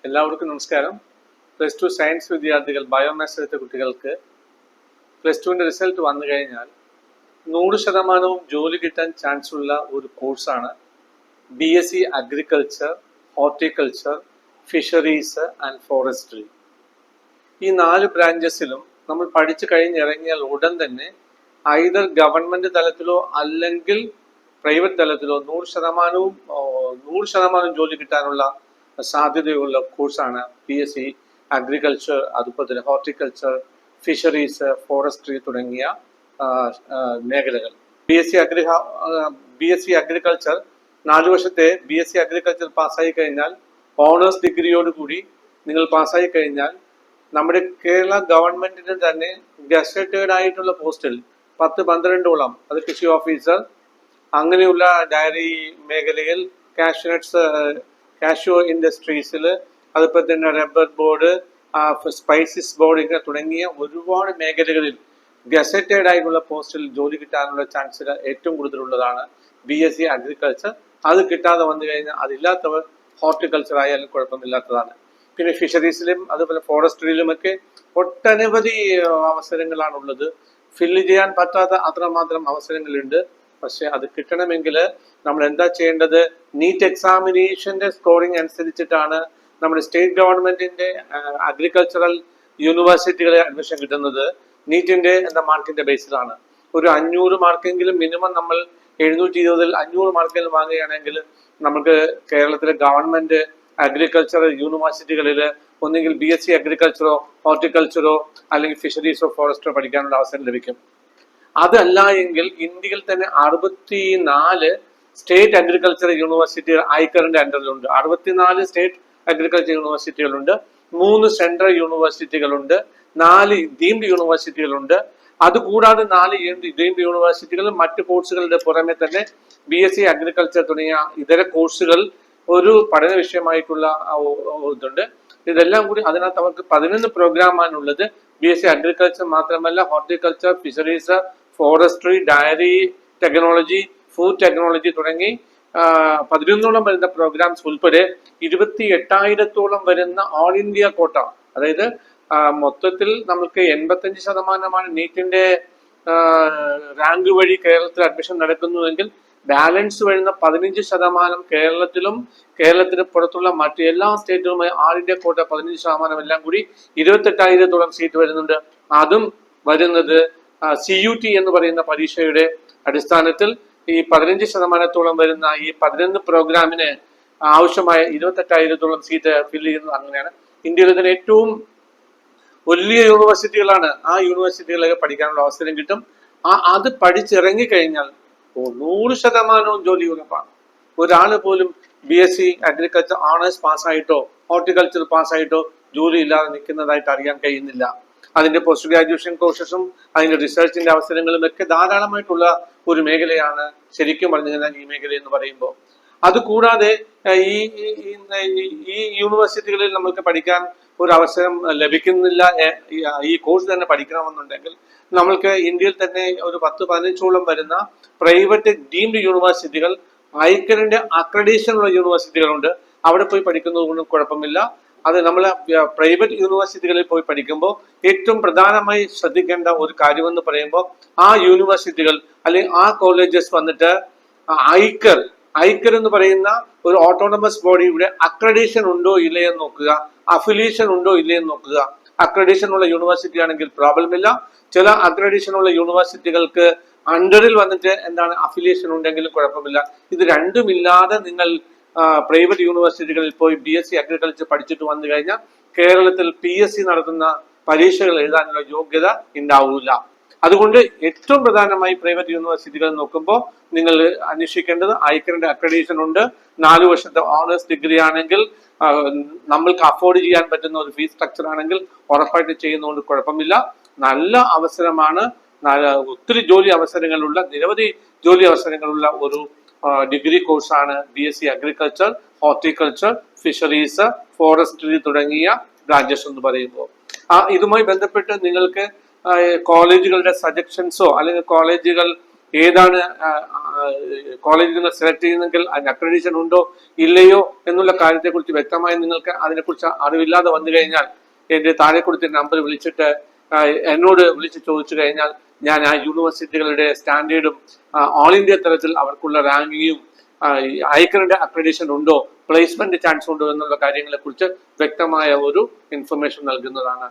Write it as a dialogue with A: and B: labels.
A: എല്ലാവർക്കും നമസ്കാരം. +2 സയൻസ് വിദ്യാർത്ഥികൾ ബയോമാസ് എടുത്ത കുട്ടികൾക്ക് +2ന്റെ റിസൾട്ട് വന്നു കഴിഞ്ഞാൽ 100% ജോലി കിട്ടാൻ ചാൻസ് ഉള്ള ഒരു കോഴ്സാണ് BSc agriculture, horticulture, fisheries and forestry. ഈ 4 ബ്രാഞ്ചസിലും നമ്മൾ പഠിച്ചു കഴിഞ്ഞിറങ്ങിയാൽ ഉടൻ തന്നെ ഐദർ ഗവൺമെന്റ് തലത്തിലോ അല്ലെങ്കിൽ പ്രൈവറ്റ് തലത്തിലോ 100% ജോലി കിട്ടാനുള്ള സാധ്യതയുള്ള കോഴ്സാണ് BSc അഗ്രികൾച്ചർ, അതുപോലെ തന്നെ ഹോർട്ടിക്കൾച്ചർ, ഫിഷറീസ്, ഫോറസ്ട്രി തുടങ്ങിയ മേഖലകൾ. BSc അഗ്രികൾച്ചർ 4 വർഷത്തെ BSc അഗ്രികൾച്ചർ പാസ്സായി കഴിഞ്ഞാൽ ഓണേഴ്സ് ഡിഗ്രിയോടുകൂടി നിങ്ങൾ പാസ്സായി കഴിഞ്ഞാൽ നമ്മുടെ കേരള ഗവൺമെന്റിന് തന്നെ ഗസറ്റഡ് ആയിട്ടുള്ള പോസ്റ്റിൽ 10-12ഓളം, അത് കൃഷി ഓഫീസർ, അങ്ങനെയുള്ള ഡയറി മേഖലയിൽ, കാഷ്യൂ ഇൻഡസ്ട്രീസിൽ, അതുപോലെ തന്നെ റബ്ബർ ബോർഡ്, സ്പൈസസ് ബോർഡ്, ഇങ്ങനെ തുടങ്ങിയ ഒരുപാട് മേഖലകളിൽ ഗസറ്റഡ് ആയിട്ടുള്ള പോസ്റ്റിൽ ജോലി കിട്ടാനുള്ള ചാൻസ് ഏറ്റവും കൂടുതലുള്ളതാണ് BSc അഗ്രികൾച്ചർ. അത് കിട്ടാതെ വന്നു കഴിഞ്ഞാൽ അതില്ലാത്തവർ ഹോർട്ടിക്കൾച്ചർ ആയാലും കുഴപ്പമില്ലാത്തതാണ്. പിന്നെ ഫിഷറീസിലും അതുപോലെ ഫോറസ്ട്രിയിലുമൊക്കെ ഒട്ടനവധി അവസരങ്ങളാണുള്ളത്. ഫില്ല് ചെയ്യാൻ പറ്റാത്ത അത്രമാത്രം അവസരങ്ങളുണ്ട്. പക്ഷെ അത് കിട്ടണമെങ്കിൽ നമ്മൾ എന്താ ചെയ്യേണ്ടത്? നീറ്റ് എക്സാമിനേഷന്റെ സ്കോറിംഗ് അനുസരിച്ചിട്ടാണ് നമ്മുടെ സ്റ്റേറ്റ് ഗവൺമെന്റിന്റെ അഗ്രികൾച്ചറൽ യൂണിവേഴ്സിറ്റികളെ അഡ്മിഷൻ കിട്ടുന്നത്. നീറ്റിന്റെ എന്ന മാർക്കിന്റെ ബേസിലാണ്. ഒരു 500 മാർക്കെങ്കിലും മിനിമം നമ്മൾ 720-ൽ 500 മാർക്കെങ്കിലും വാങ്ങുകയാണെങ്കിൽ നമുക്ക് കേരളത്തിലെ ഗവൺമെന്റ് അഗ്രികൾച്ചറൽ യൂണിവേഴ്സിറ്റികളിൽ ഒന്നെങ്കിൽ BSc അഗ്രികൾച്ചറോ ഹോർട്ടിക്കൾച്ചറോ അല്ലെങ്കിൽ ഫിഷറീസോ ഫോറസ്റ്റോ പഠിക്കാനുള്ള അവസരം ലഭിക്കും. അതല്ല എങ്കിൽ ഇന്ത്യയിൽ തന്നെ 64 സ്റ്റേറ്റ് അഗ്രികൾച്ചർ യൂണിവേഴ്സിറ്റികൾ ഐക്കറിന്റെ അണ്ടറിലുണ്ട്. 64 സ്റ്റേറ്റ് അഗ്രികൾച്ചർ യൂണിവേഴ്സിറ്റികളുണ്ട്, 3 സെൻട്രൽ യൂണിവേഴ്സിറ്റികളുണ്ട്, 4 ഡീംഡ് യൂണിവേഴ്സിറ്റികളുണ്ട്. അതുകൂടാതെ 4 ഡീംഡ് യൂണിവേഴ്സിറ്റികൾ മറ്റ് കോഴ്സുകളുടെ പുറമെ തന്നെ BSc അഗ്രികൾച്ചർ തുടങ്ങിയ ഇതര കോഴ്സുകൾ ഒരു പഠന വിഷയമായിട്ടുള്ള ഇതുണ്ട്. ഇതെല്ലാം കൂടി അതിനകത്ത് അവർക്ക് 11 പ്രോഗ്രാമാണുള്ളത്. BSc അഗ്രികൾച്ചർ മാത്രമല്ല, horticulture, fisheries, forestry, dairy technology, food technology തുടങ്ങി 11ഓളം വരുന്ന പ്രോഗ്രാംസ് ഉൾപ്പെടെ 28,000-ഓളം വരുന്ന ഓൾ ഇന്ത്യ കോട്ട. അതായത് മൊത്തത്തിൽ നമുക്ക് 85% നീറ്റിന്റെ റാങ്ക് വഴി കേരളത്തിൽ അഡ്മിഷൻ നടക്കുന്നുവെങ്കിൽ ബാലൻസ് വരുന്ന 15% കേരളത്തിലും കേരളത്തിന് പുറത്തുള്ള മറ്റു എല്ലാ സ്റ്റേറ്റുകളുമായി ആൾ ഇന്ത്യ കോട്ട 15% എല്ലാം കൂടി 28,000-ഓളം സീറ്റ് വരുന്നുണ്ട്. അതും വരുന്നത് CUT എന്ന് പറയുന്ന പരീക്ഷയുടെ അടിസ്ഥാനത്തിൽ ഈ 15%-ഓളം വരുന്ന ഈ 11 പ്രോഗ്രാമിന് ആവശ്യമായ 28,000-ഓളം സീറ്റ് ഫില്ല് ചെയ്യുന്നത്. അങ്ങനെയാണ് ഇന്ത്യയിലെ തന്നെ ഏറ്റവും വലിയ യൂണിവേഴ്സിറ്റികളാണ്. ആ യൂണിവേഴ്സിറ്റികളിലൊക്കെ പഠിക്കാനുള്ള അവസരം കിട്ടും. അത് പഠിച്ചിറങ്ങി കഴിഞ്ഞാൽ 100% ജോലി ഉറപ്പാണ്. ഒരാൾ പോലും BSc അഗ്രികൾച്ചർ ഓണേഴ്സ് പാസ്സായിട്ടോ ഹോർട്ടിക്കൾച്ചർ പാസ്സായിട്ടോ ജോലി ഇല്ലാതെ നിൽക്കുന്നതായിട്ട് അറിയാൻ കഴിയുന്നില്ല. അതിന്റെ പോസ്റ്റ് ഗ്രാജുവേഷൻ കോഴ്സസും അതിന്റെ റിസർച്ചിന്റെ അവസരങ്ങളും ഒക്കെ ധാരാളമായിട്ടുള്ള ഒരു മേഖലയാണ് ശരിക്കും പറഞ്ഞു കഴിഞ്ഞാൽ ഈ മേഖല എന്ന് പറയുമ്പോൾ. അതുകൂടാതെ ഈ യൂണിവേഴ്സിറ്റികളിൽ നമുക്ക് പഠിക്കാൻ ഒരു അവസരം ലഭിക്കുന്നില്ല. ഈ കോഴ്സ് തന്നെ പഠിക്കണമെന്നുണ്ടെങ്കിൽ നമ്മൾക്ക് ഇന്ത്യയിൽ തന്നെ ഒരു 10-15ഓളം വരുന്ന പ്രൈവറ്റ് ഡീംഡ് യൂണിവേഴ്സിറ്റികൾ, ഐക്കറിന്റെ അക്രഡീഷൻ ഉള്ള യൂണിവേഴ്സിറ്റികളുണ്ട്. അവിടെ പോയി പഠിക്കുന്നത് കൊണ്ടും കുഴപ്പമില്ല. അത് നമ്മൾ പ്രൈവറ്റ് യൂണിവേഴ്സിറ്റികളിൽ പോയി പഠിക്കുമ്പോൾ ഏറ്റവും പ്രധാനമായി ശ്രദ്ധിക്കേണ്ട ഒരു കാര്യമെന്ന് പറയുമ്പോൾ ആ യൂണിവേഴ്സിറ്റികൾ അല്ലെങ്കിൽ ആ കോളേജസ് വന്നിട്ട് ഐക്കർ എന്ന് പറയുന്ന ഒരു ഓട്ടോണമസ് ബോഡിയുടെ അക്രഡീഷൻ ഉണ്ടോ ഇല്ലയെന്ന് നോക്കുക, അഫിലിയേഷൻ ഉണ്ടോ ഇല്ലയെന്ന് നോക്കുക. അക്രഡീഷൻ ഉള്ള യൂണിവേഴ്സിറ്റി ആണെങ്കിൽ പ്രോബ്ലം ഇല്ല. ചില അക്രഡീഷൻ ഉള്ള യൂണിവേഴ്സിറ്റികൾക്ക് അണ്ടറിൽ വന്നിട്ട് എന്താണ് അഫിലിയേഷൻ ഉണ്ടെങ്കിലും കുഴപ്പമില്ല. ഇത് രണ്ടുമില്ലാതെ നിങ്ങൾ പ്രൈവറ്റ് യൂണിവേഴ്സിറ്റികളിൽ പോയി BSc അഗ്രികൾച്ചർ പഠിച്ചിട്ട് വന്നു കഴിഞ്ഞാൽ കേരളത്തിൽ PSC നടത്തുന്ന പരീക്ഷകൾ എഴുതാനുള്ള യോഗ്യത ഉണ്ടാവില്ല. അതുകൊണ്ട് ഏറ്റവും പ്രധാനമായി പ്രൈവറ്റ് യൂണിവേഴ്സിറ്റികൾ നോക്കുമ്പോൾ നിങ്ങൾ അന്വേഷിക്കേണ്ടത് ഐക്കറിന്റെ അക്രഡീഷൻ ഉണ്ട്, 4 വർഷത്തെ ഓണേഴ്സ് ഡിഗ്രി ആണെങ്കിൽ, നമ്മൾക്ക് അഫോർഡ് ചെയ്യാൻ പറ്റുന്ന ഒരു ഫീസ് സ്ട്രക്ചർ ആണെങ്കിൽ ഉറപ്പായിട്ട് ചെയ്യുന്നതുകൊണ്ട് കുഴപ്പമില്ല. നല്ല അവസരമാണ്. ഒത്തിരി ജോലി അവസരങ്ങളുള്ള, നിരവധി ജോലി അവസരങ്ങളുള്ള ഒരു ഡിഗ്രി കോഴ്സാണ് BSc agriculture, horticulture, fisheries, forestry തുടങ്ങിയ ബ്രാഞ്ചസ് എന്ന് പറയുമ്പോൾ. ഇതുമായി ബന്ധപ്പെട്ട് നിങ്ങൾക്ക് കോളേജുകളുടെ സജഷൻസോ അല്ലെങ്കിൽ കോളേജുകൾ ഏതാണ് കോളേജിൽ നിങ്ങൾ സെലക്ട് ചെയ്യുന്നെങ്കിൽ അതിന് അക്രഡിറ്റേഷൻ ഉണ്ടോ ഇല്ലയോ എന്നുള്ള കാര്യത്തെക്കുറിച്ച് വ്യക്തമായി നിങ്ങൾക്ക് അതിനെക്കുറിച്ച് അറിവില്ലാതെ വന്നു കഴിഞ്ഞാൽ എന്റെ താഴെ കൊടുത്ത നമ്പർ വിളിച്ചിട്ട് എന്നോട് വിളിച്ച് ചോദിച്ചു കഴിഞ്ഞാൽ ഞാൻ ആ യൂണിവേഴ്സിറ്റികളുടെ സ്റ്റാൻഡേർഡും ഓൾ ഇന്ത്യ തലത്തിൽ അവർക്കുള്ള റാങ്കിങ്ങും ഐക്കറിന്റെ അക്രഡിറ്റേഷൻ ഉണ്ടോ, പ്ലേസ്മെന്റ് ചാൻസ് ഉണ്ടോ എന്നുള്ള കാര്യങ്ങളെ കുറിച്ച് വ്യക്തമായ ഒരു ഇൻഫർമേഷൻ നൽകുന്നതാണ്.